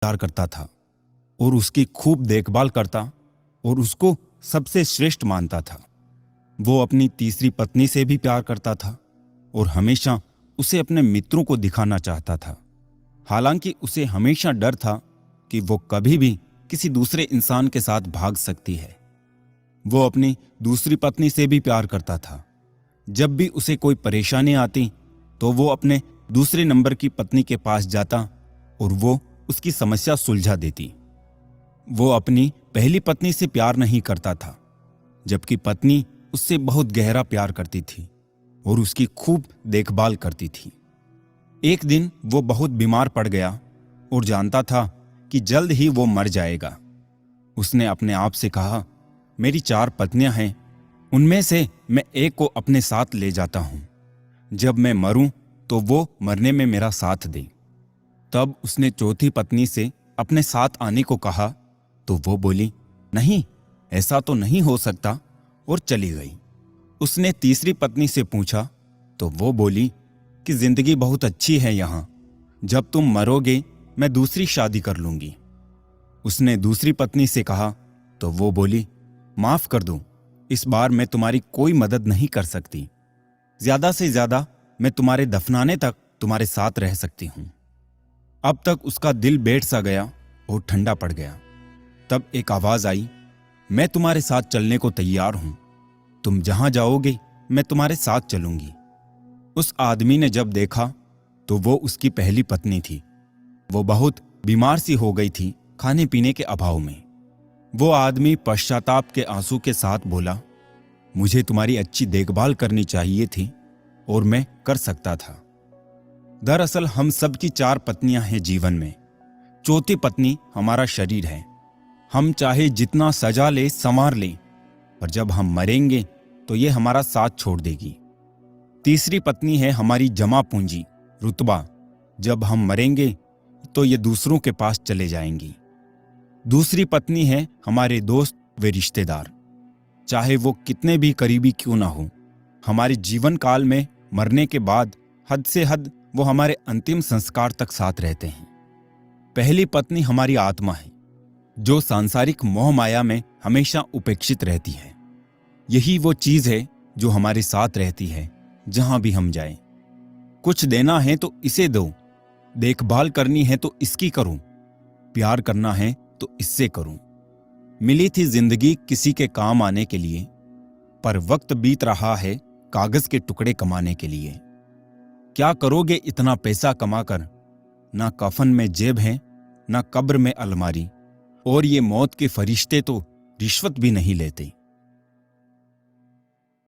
प्यार करता था और उसकी खूब देखभाल करता और उसको सबसे श्रेष्ठ मानता था। वो अपनी तीसरी पत्नी से भी प्यार करता था और हमेशा उसे अपने मित्रों को दिखाना चाहता था। हालांकि उसे हमेशा डर था कि वो कभी भी किसी दूसरे इंसान के साथ भाग सकती है। वो अपनी दूसरी पत्नी से भी प्यार करता था। जब भी उसे कोई परेशानी आती तो वो अपने दूसरे नंबर की पत्नी के पास जाता और वो उसकी समस्या सुलझा देती। वो अपनी पहली पत्नी से प्यार नहीं करता था, जबकि पत्नी उससे बहुत गहरा प्यार करती थी और उसकी खूब देखभाल करती थी। एक दिन वो बहुत बीमार पड़ गया और जानता था कि जल्द ही वो मर जाएगा। उसने अपने आप से कहा, मेरी 4 पत्नियां हैं, उनमें से मैं एक को अपने साथ ले जाता हूं। जब मैं मरूं तो वो मरने में मेरा साथ दे। तब उसने चौथी पत्नी से अपने साथ आने को कहा तो वो बोली, नहीं, ऐसा तो नहीं हो सकता, और चली गई। उसने तीसरी पत्नी से पूछा तो वो बोली कि जिंदगी बहुत अच्छी है यहाँ, जब तुम मरोगे मैं दूसरी शादी कर लूंगी। उसने दूसरी पत्नी से कहा तो वो बोली, माफ कर दो, इस बार मैं तुम्हारी कोई मदद नहीं कर सकती। ज्यादा से ज्यादा मैं तुम्हारे दफनाने तक तुम्हारे साथ रह सकती हूं। अब तक उसका दिल बैठ सा गया और ठंडा पड़ गया। तब एक आवाज आई, मैं तुम्हारे साथ चलने को तैयार हूं, तुम जहां जाओगे मैं तुम्हारे साथ चलूंगी। उस आदमी ने जब देखा तो वो उसकी पहली पत्नी थी। वो बहुत बीमार सी हो गई थी खाने पीने के अभाव में। वो आदमी पश्चाताप के आंसू के साथ बोला, मुझे तुम्हारी अच्छी देखभाल करनी चाहिए थी और मैं कर सकता था। दरअसल हम सब की 4 पत्नियां हैं जीवन में। चौथी पत्नी हमारा शरीर है। हम चाहे जितना सजा ले संवार ले, पर जब हम मरेंगे तो ये हमारा साथ छोड़ देगी। तीसरी पत्नी है हमारी जमा पूंजी, रुतबा। जब हम मरेंगे तो ये दूसरों के पास चले जाएंगी। दूसरी पत्नी है हमारे दोस्त व रिश्तेदार, चाहे वो कितने भी करीबी क्यों ना हो। हमारे जीवन काल में मरने के बाद हद से हद वो हमारे अंतिम संस्कार तक साथ रहते हैं। पहली पत्नी हमारी आत्मा है, जो सांसारिक मोह माया में हमेशा उपेक्षित रहती है। यही वो चीज है जो हमारे साथ रहती है जहां भी हम जाएं। कुछ देना है तो इसे दो, देखभाल करनी है तो इसकी करूं, प्यार करना है तो इससे करूं। मिली थी जिंदगी किसी के काम आने के लिए, पर वक्त बीत रहा है कागज के टुकड़े कमाने के लिए। क्या करोगे इतना पैसा कमाकर, ना कफन में जेब है ना कब्र में अलमारी, और ये मौत के फरिश्ते तो रिश्वत भी नहीं लेते।